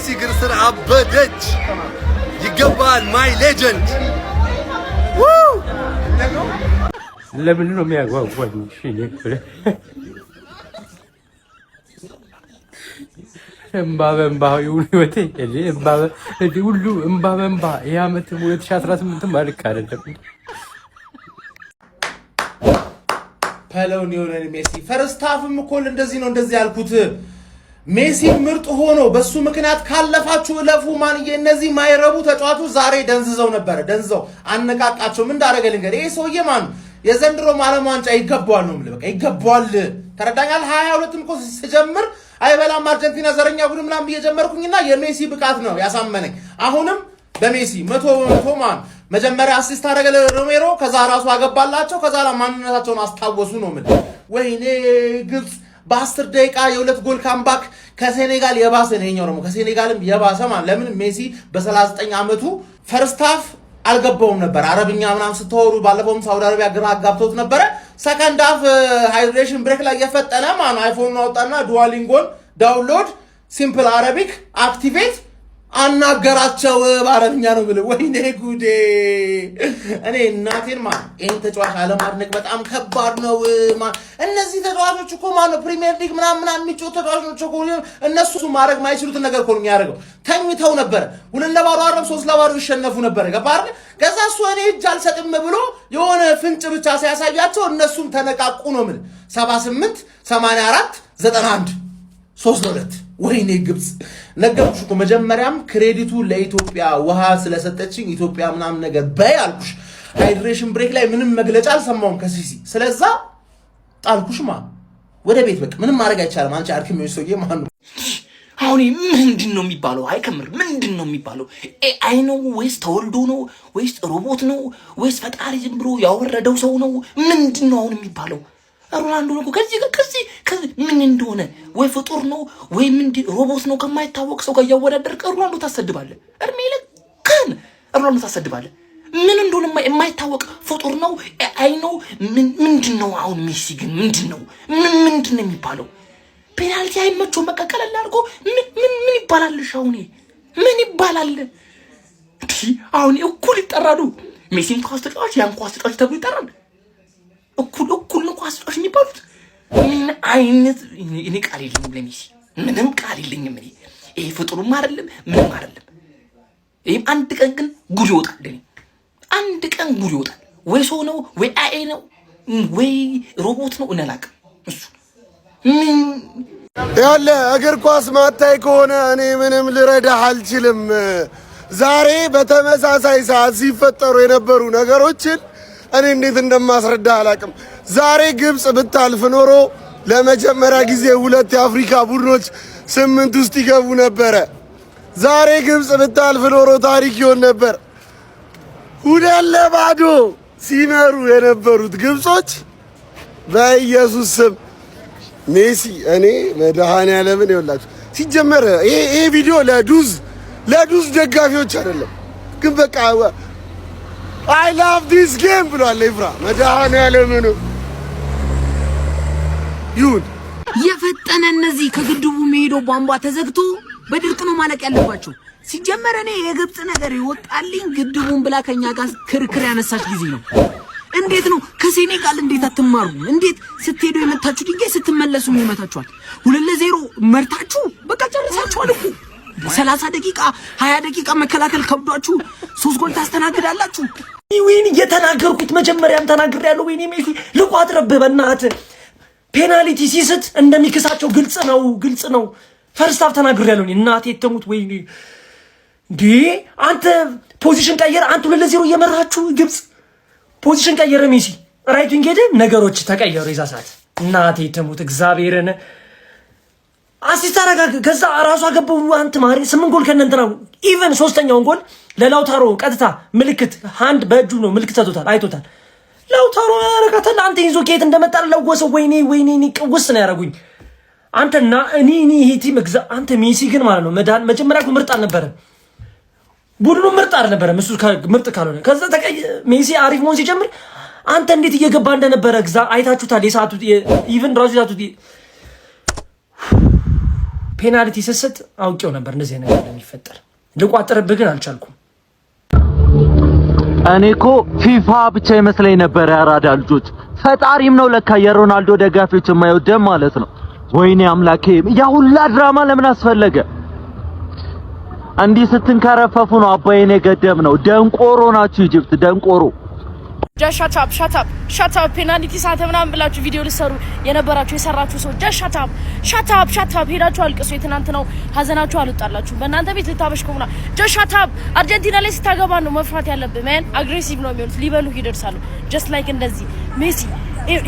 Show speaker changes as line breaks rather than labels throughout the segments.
ሜሲ እግር ስር አበደች። ይገባል ማይ ሌጀንድ።
ለምን ነው የሚያጓጓኝ? እምባ በእምባ ይሁን ህይወቴ ሁሉ እምባ በእምባ። ይህ ዓመት 2018 ማልክ አይደለም።
ፐለውን የሆነ ሜሲ ፈርስት ሃፍም እኮ እንደዚህ ነው እንደዚህ ያልኩት። ሜሲ ምርጥ ሆኖ በሱ ምክንያት ካለፋችሁ እለፉ። ማንዬ እነዚህ ማይረቡ ተጫዋቾች ዛሬ ደንዝዘው ነበረ። ደንዝዘው አነቃቃቸው። ምን እንዳደረገ ልንገር። ይሄ ሰውዬ ማን የዘንድሮ ዓለም ዋንጫ ይገባዋል ነው የምልህ። በቃ ይገባዋል። ተረዳኛል። 22 እኮ ሲጀምር አይበላም አርጀንቲና ዘረኛ ቡድን ምናምን እየጀመርኩኝና የሜሲ ብቃት ነው ያሳመነኝ። አሁንም በሜሲ 100% ማን መጀመሪያ አሲስት አደረገ ለሮሜሮ፣ ከዛ ራሱ አገባላቸው፣ ከዛ ማንነታቸውን አስታወሱ ነው የምልህ። ወይኔ ግብጽ በ10 ደቂቃ የ2 ጎል ካምባክ ከሴኔጋል የባሰ ነው። ይሄኛው ደግሞ ከሴኔጋልም የባሰ ማለት ለምን ሜሲ በ39 ዓመቱ ፈርስት ሃፍ አልገባውም ነበር። አረብኛ ምናምን ስተወሩ ባለፈውም ሳውዲ አረቢያ ግራ አጋብቶት ነበረ። ሰከንድ ሃፍ ሃይድሬሽን ብሬክ ላይ የፈጠነ ማን አይፎን አወጣና ዱዋሊንጎን ዳውንሎድ ሲምፕል አረቢክ አክቲቬት አናገራቸው በአረብኛ ነው ብለ። ወይኔ ጉዴ! እኔ እናቴን ማን ይሄን ተጫዋች አለማድነቅ በጣም ከባድ ነው። እነዚህ ተጫዋቾች እኮ ማነው ፕሪሚየር ሊግ ምናምን የሚጫወቱ ተጫዋቾች እኮ እነሱ ማድረግ ማይችሉት ነገር እኮ ነው የሚያደርገው። ተኝተው ነበር 2-0 አረብ 3-0 ይሸነፉ ነበር። ገባር ከዛ እሱ እኔ እጅ አልሰጥም ብሎ የሆነ ፍንጭ ብቻ ሲያሳያቸው እነሱም ተነቃቁ ነው ምን 78 84 91 3-2 ወይኔ ግብጽ ነገርኩሽ እኮ መጀመሪያም ክሬዲቱ ለኢትዮጵያ ውሃ ስለሰጠችኝ ኢትዮጵያ ምናምን ነገር በይ አልኩሽ። ሃይድሬሽን ብሬክ ላይ ምንም መግለጫ አልሰማውም ከሲሲ። ስለዛ ጣልኩሽማ ወደ ቤት በቃ ምንም ማድረግ አይቻልም። አንቺ አርክም ሰውዬ ማን ነው
አሁን ምንድን ነው የሚባለው? አይከምር ምንድን ነው የሚባለው? ኤአይ ነው ወይስ ተወልዶ ነው ወይስ ሮቦት ነው ወይስ ፈጣሪ ዝም ብሎ ያወረደው ሰው ነው? ምንድን ነው አሁን የሚባለው? ሮናልዶ ነው ከዚህ ምን እንደሆነ ወይ ፍጡር ነው ወይ ምን ሮቦት ነው ከማይታወቅ ሰው ጋር ያወዳደርክ ሮናልዶ ታሰድባለህ። እርሜ ለካን ሮናልዶ ታሰድባለህ። ምን እንደሆነ የማይታወቅ ፍጡር ነው አይ ነው ምንድን ነው አሁን? ሜሲ ግን ምንድን ነው የሚባለው? ፔናልቲ አይመቸው መቀቀል አድርጎ ምን ይባላልሽ? አሁን ምን ይባላል? አሁን እኩል ይጠራሉ። ሜሲም ኳስ ተጫዋች ያን ኳስ ተጫዋች ተብሎ ይጠራል። እኩል ነው ኳስ ተጫዋች የሚባሉት። ምን አይነት እኔ ቃል የለኝም ለሜሲ፣ ምንም ቃል የለኝም። እኔ ይሄ ፍጡርም አይደለም ምንም አይደለም። ይሄም አንድ ቀን ግን ጉድ ይወጣል። አንድ ቀን ጉድ ይወጣል። ወይ ሰው ነው ወይ አይ ነው ወይ ሮቦት ነው እናላቅ። እሱ ምን
ያለ እግር ኳስ ማታይ ከሆነ እኔ ምንም ልረዳህ አልችልም። ዛሬ በተመሳሳይ ሰዓት ሲፈጠሩ የነበሩ ነገሮችን እኔ እንዴት እንደማስረዳ አላቅም። ዛሬ ግብጽ ብታልፍ ኖሮ ለመጀመሪያ ጊዜ 2 የአፍሪካ ቡድኖች 8 ውስጥ ይገቡ ነበረ። ዛሬ ግብጽ ብታልፍ ኖሮ ታሪክ ይሆን ነበር። 2-0 ሲመሩ የነበሩት ግብጾች በኢየሱስ ስም ሜሲ እኔ መድኃኒዓለምን ይወላችሁ። ሲጀመር ይሄ ቪዲዮ ለዱዝ ደጋፊዎች አይደለም፣ ግን በቃ I love this game ብሏል ኤፍራ መድኃኒዓለምን ይሁን
የፈጠነ እነዚህ ከግድቡ የሚሄደው ቧንቧ ተዘግቶ በድርቅ ነው ማለቅ ያለባቸው። ሲጀመር እኔ የግብጽ ነገር ይወጣልኝ ግድቡን ብላ ከኛ ጋር ክርክር ያነሳች ጊዜ ነው። እንዴት ነው ከሴኔጋል እንዴት አትማሩ? እንዴት ስትሄዱ የመታችሁ ድንጋይ ስትመለሱ ይመታችኋል? 2-0 መርታችሁ በቃ ጨርሳችኋል እኮ 30 ደቂቃ 20 ደቂቃ መከላከል ከብዷችሁ 3 ጎል ታስተናግዳላችሁ።
ወይኔ የተናገርኩት መጀመሪያም ተናግሬያለሁ። ወይኔ ሜሲ ልቋጥረብህ በእናትህ ፔናልቲ ሲስት እንደሚክሳቸው ግልጽ ነው። ፈርስት ሃፍ ተናግሬያለሁ። እናቴ ተሙት። ወይኔ እንዴ አንተ ፖዚሽን ቀየረ። አንተ 2-0 እየመራችሁ ግብጽ ፖዚሽን ቀየረ። ሜሲ ራይት ዊንግ ሄደ። ነገሮች ተቀየሩ። የዛ ሰዓት እናቴ ተሙት እግዚአብሔርን አሲስት አረጋግ ከዛ ራሱ አገባው። አንተ ማሪ 8 ጎል ከነንተናው ኢቨን 3ኛውን ጎል ለላውታሮ ቀጥታ ምልክት ሃንድ በእጁ ነው ምልክት ሰጥቶታል፣ አይቶታል። ላውታሮ ያረጋታል። አንተ ይዞ ከየት እንደመጣ ለወሰው። ወይኔ ቅውስ ነው ያረጉኝ። አንተና እኔ ይሄ ቲም አንተ ሜሲ ግን ማለት ነው መጀመሪያ ምርጥ አልነበረም፣ ቡድኑ ምርጥ አልነበረም። እሱ ምርጥ ካልሆነ ከዛ ሜሲ አሪፍ መሆን ሲጀምር አንተ እንዴት እየገባ እንደነበረ አይታችሁታል። የሰዓቱ ኢቨን ራሱ ይዛቱት
ፔናልቲ ስስት አውቄው ነበር እንደዚህ ነገር እንደሚፈጠር ልቋጥርብህ ግን አልቻልኩም።
እኔኮ ፊፋ ብቻ ይመስለኝ ነበር ያራዳ ልጆች ፈጣሪም ነው ለካ የሮናልዶ ደጋፊዎች የማይወደም ማለት ነው። ወይኔ አምላኬ ያ ሁላ ድራማ ለምን አስፈለገ? እንዲህ ስትንከረፈፉ ነው አባዬን የገደም ነው። ደንቆሮ ናችሁ ኢጅፕት ደንቆሮ።
ሻታፕ ፔናልቲ ሳተ ምናምን ብላችሁ ቪዲዮ ልሰሩ የነበራችሁ የሰራችሁ ሰው ሻታፕ ሄዳችሁ አልቅሱ። የትናንት ነው ሀዘናችሁ አልወጣላችሁ። በእናንተ ቤት ልታበሽኩና ሻታፕ አርጀንቲና ላይ ስታገባ ነው መፍራት ያለብህ። ማን አግሬሲቭ ነው የሚሆኑት ሊበሉ ይደርሳሉ። ጀስት ላይክ እንደዚህ ሜሲ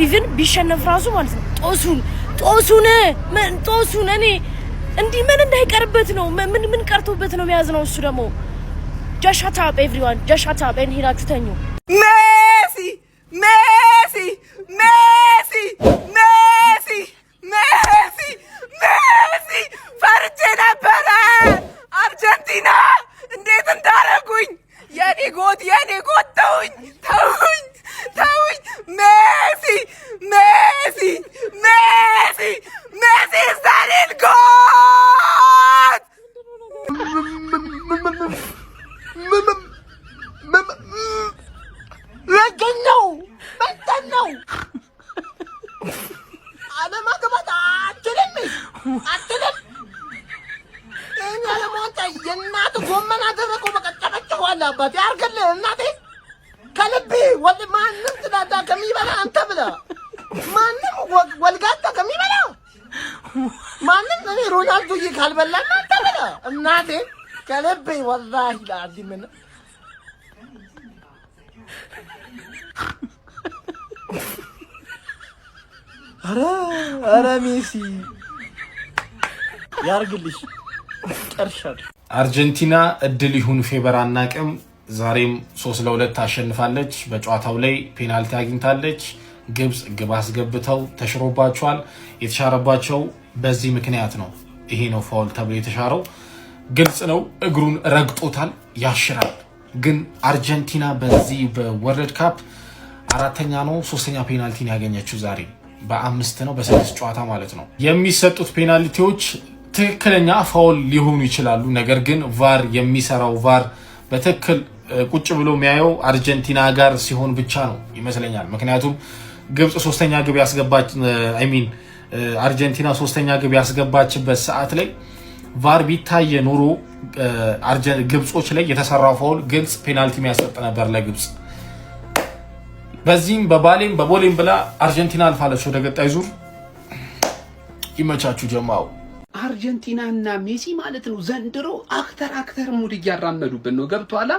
ኢቭን ቢሸነፍ ራሱ ማለት ነው ጦሱን እኔ እንዲህ ምን እንዳይቀርበት ነው ምን ቀርቶበት ነው የሚያዝ ነው። እሱ ደግሞ ሻታፕ ኤቭሪዋን ሻታፕ ኤንድ ሄዳችሁ ተኙ።
ሜሲ ፈርቼ ነበረ። አርጀንቲና እንዴት እንዳረጉኝ የኔ ጎት ተውኝ። ሜሲ ስታሊን ጎት ነው አለማግባት አትልም እኔ አለማንተ የእናት ጎመን አደረቆ በቀጨቀጨዋል አባቴ አርገልህ እናቴ ከልቤ ማንም ትዳዳ ከሚበላ አንተ ብላ ማንም ወልጋታ ከሚበላ ማንም እኔ ሮናልዶ ካልበላ አንተ ብላ እናቴ ከልቤ ወላሂ ለአዲምን አረ ሜሲ ያርግልሽ ጨርሻለሁ።
አርጀንቲና እድል ይሁን ፌቨር አናቅም። ዛሬም 3-2 ታሸንፋለች። በጨዋታው ላይ ፔናልቲ አግኝታለች። ግብጽ ግብ አስገብተው ተሽሮባቸዋል። የተሻረባቸው በዚህ ምክንያት ነው። ይሄ ነው ፋውል ተብሎ የተሻረው። ግልጽ ነው። እግሩን ረግጦታል፣ ያሽራል። ግን አርጀንቲና በዚህ በወርልድ ካፕ አራተኛ ነው 3ኛ ፔናልቲን ያገኘችው ዛሬ በ5 ነው በ6 ጨዋታ ማለት ነው። የሚሰጡት ፔናልቲዎች ትክክለኛ ፋውል ሊሆኑ ይችላሉ። ነገር ግን ቫር የሚሰራው ቫር በትክክል ቁጭ ብሎ የሚያየው አርጀንቲና ጋር ሲሆን ብቻ ነው ይመስለኛል። ምክንያቱም ግብጽ 3ኛ ግብ ያስገባች አርጀንቲና 3ኛ ግብ ያስገባችበት ሰዓት ላይ ቫር ቢታየ ኑሮ ግብጾች ላይ የተሰራው ፋውል ግልጽ ፔናልቲ የሚያሰጥ ነበር ለግብጽ። በዚህም በቦሌም ብላ አርጀንቲና አልፋለች ወደ ቀጣይ ዙር። ይመቻችሁ ጀማው።
አርጀንቲና እና ሜሲ ማለት ነው ዘንድሮ አክተር ሙድ እያራመዱብን ነው። ገብቷላ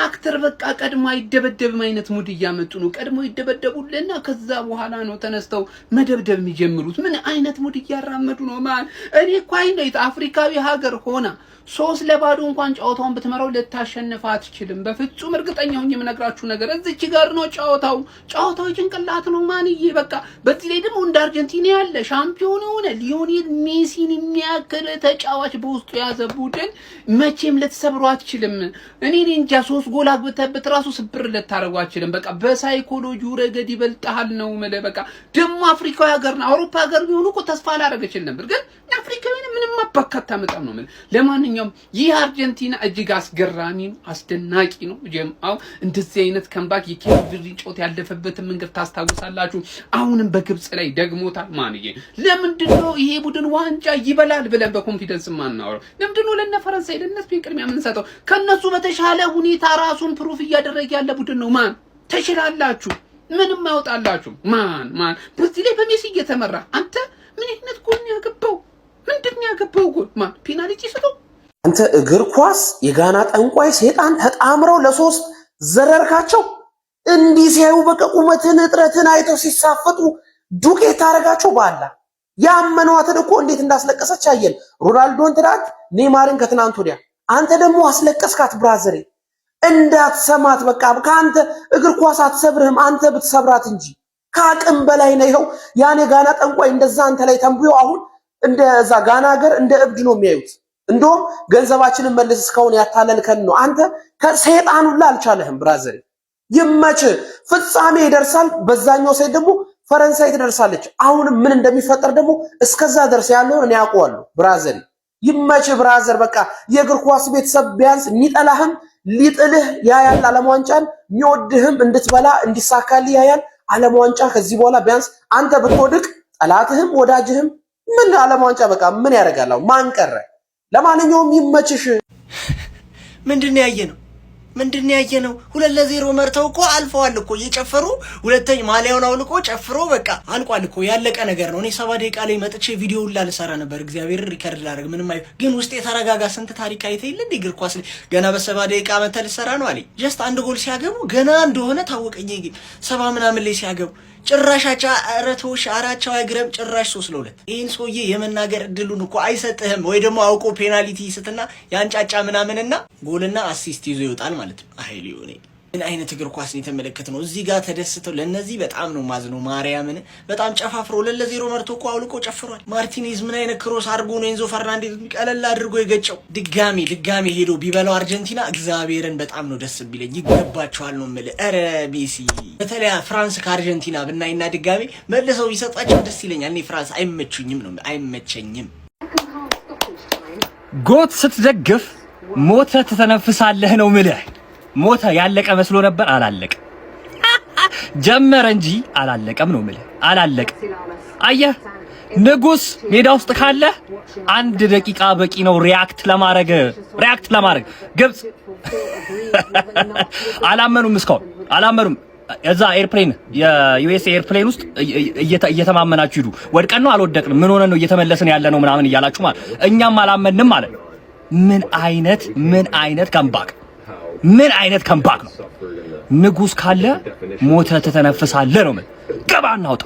አክተር በቃ ቀድሞ አይደበደብም አይነት ሙድ እያመጡ ነው። ቀድሞ ይደበደቡልና ከዛ በኋላ ነው ተነስተው መደብደብ የሚጀምሩት። ምን አይነት ሙድ እያራመዱ ነው ማን? እኔ እኮ አይነት አፍሪካዊ ሀገር ሆና 3-0 እንኳን ጨዋታውን ብትመራው ልታሸንፍ አትችልም። በፍጹም እርግጠኛ ሆኜ የምነግራችሁ ነገር እዚች ጋር ነው። ጨዋታው ጭንቅላት ነው ማንዬ። በቃ በዚህ ላይ ደግሞ እንደ አርጀንቲና ያለ ሻምፒዮን ሆነ ሊዮኔል ሜሲን የሚያክል ተጫዋች በውስጡ ያዘ ቡድን መቼም ልትሰብሩ አትችልም። እኔ እንጃ 3 ጎል አግብተበት ራሱ ስብር ልታረጉ አትችልም። በቃ በሳይኮሎጂው ረገድ ይበልጣል ነው ማለት። በቃ ደግሞ አፍሪካዊ ሀገር ነው። አውሮፓ ሀገር ቢሆኑ እኮ ተስፋ አላረገችል ነበር። ግን አፍሪካዊ ምንም አባካታ መጣም ነው ማለት። ለማንኛውም ይህ አርጀንቲና እጅግ አስገራሚ ነው፣ አስደናቂ ነው። ጀማው እንደዚህ አይነት ካምባክ የኬቪን ጮት ያለፈበትን መንገድ ታስታውሳላችሁ። አሁንም በግብጽ ላይ ደግሞታል ማንዬ። ለምንድነው ይሄ ቡድን ዋንጫ ይበላል ብለን በኮንፊደንስ ማናወራው? ለምንድነው ለነ ፈረንሳይ ለነ ስፔን ቅድሚያ የምንሰጠው? ከነሱ በተሻለ ሁኔታ ራሱን ፕሩፍ እያደረገ ያለ ቡድን ነው። ማን ተሽላላችሁ? ምንም አይወጣላችሁ። ማን በዚህ ላይ በሜሲ እየተመራ አንተ ምን አይነት ጎል ያገባው? ምንድነው ያገባው ጎል? ማን ፔናልቲ ስቶ
አንተ እግር ኳስ የጋና ጠንቋይ ሰይጣን ተጣምረው ለሶስት ዘረርካቸው። እንዲህ ሲያዩ በቃ ቁመትን እጥረትን አይተው ሲሳፈጡ ዱቄት ታረጋቸው። ባላ ያመኗትን እኮ እንዴት እንዳስለቀሰች አየን። ሮናልዶን ትናንት፣ ኔይማርን ከትናንት ወዲያ። አንተ ደግሞ አስለቀስካት ብራዘሬ። እንዳትሰማት በቃ ከአንተ እግር ኳስ አትሰብርህም አንተ ብትሰብራት እንጂ ከአቅም በላይ ነው። ይኸው ያኔ ጋና ጠንቋይ እንደዛ አንተ ላይ ተንብዮ አሁን እንደዛ ጋና ሀገር እንደ እብድ ነው የሚያዩት። እንደውም ገንዘባችንን መልስ እስካሁን ያታለልከን ነው። አንተ ከሰይጣን ሁሉ አልቻለህም ብራዘር። ይመች ፍጻሜ ይደርሳል። በዛኛው ሳይድ ደግሞ ፈረንሳይ ትደርሳለች። አሁን ምን እንደሚፈጠር ደግሞ እስከዛ ደርስ ያለውን እኔ አውቀዋለሁ ብራዘር። ይመች ብራዘር። በቃ የእግር ኳስ ቤተሰብ ቢያንስ የሚጠላህም ሊጥልህ ያያል ዓለም ዋንጫን፣ የሚወድህም እንድትበላ እንዲሳካልህ ያያል ዓለም ዋንጫ። ከዚህ በኋላ ቢያንስ አንተ ብትወድቅ ጠላትህም ወዳጅህም ምን ዓለም ዋንጫ በቃ ምን ያደርጋል? ማን ቀረ? ለማንኛውም ይመችሽ።
ምንድን ያየነው 2-0 መርተው እኮ አልፈዋል እኮ እየጨፈሩ ሁለተኛ ማሊያውን አውልቆ ጨፍሮ በቃ አልቋል እኮ ያለቀ ነገር ነው። እኔ 7 ደቂቃ ላይ መጥቼ ቪዲዮ ሁላ ልሰራ ነበር እግዚአብሔር ሪከርድ ላደርግ ምንም ግን ውስጥ የተረጋጋ ስንት ታሪክ አይተህ የለ እንደ እግር ኳስ ላይ ገና በ7 ደቂቃ መተህ ልሰራ ነው አለኝ። ጀስት አንድ ጎል ሲያገቡ ገና እንደሆነ ታወቀኝ። ግን 70 ምናምን ላይ ሲያገቡ ጭራሻቻ አረቶሽ አራቻው አይግረም ጭራሽ 3-2 ይሄን ሰውዬ የመናገር እድሉን እኮ አይሰጥህም። ወይ ደግሞ አውቆ ፔናልቲ ይስትና ያንጫጫ ምናምንና ጎልና አሲስት ይዞ ይወጣል ማለት ነው። አይሊ ሆነ ምን አይነት እግር ኳስ ነው የተመለከትነው? እዚህ ጋር ተደስተው ለነዚህ በጣም ነው ማዝነው። ማርያምን በጣም ጨፋፍሮ 2-0 መርቶ እኮ አውልቆ ጨፍሯል። ማርቲኔዝ ምን አይነት ክሮስ አድርጎ ነው ኤንዞ ፈርናንዴዝ ቀለል አድርጎ የገጨው። ድጋሚ ሄዶ ቢበላው አርጀንቲና እግዚአብሔርን በጣም ነው ደስ ቢለኝ። ይገባቸዋል ነው የምልህ። ኧረ ሜሲ በተለይ ፍራንስ ከአርጀንቲና ብናይና ድጋሚ መልሰው ቢሰጣቸው ደስ ይለኛል። እኔ ፍራንስ አይመቸኝም።
ጎት ስትደግፍ ሞተ ትተነፍሳለህ ነው የምልህ። ሞተ ያለቀ መስሎ ነበር፣ አላለቀ። ጀመረ እንጂ አላለቀም ነው የምልህ። አላለቀ። አየህ ንጉስ ሜዳ ውስጥ ካለ 1 ደቂቃ በቂ ነው ሪያክት ለማድረግ ግብጽ አላመኑም፣ እስካሁን አላመኑም። እዛ ኤርፕሌን የዩኤስ ኤርፕሌን ውስጥ እየተማመናችሁ ሂዱ። ወድቀን ነው አልወደቅንም፣ ምን ሆነ ነው እየተመለስን ያለ ነው ምናምን እያላችሁ ማለት እኛም አላመንም ማለት ነው። ምን አይነት ከምባክ ነው? ንጉስ ካለ ሞተ ትተነፍሳለህ ነው። ገባ እናውጣ።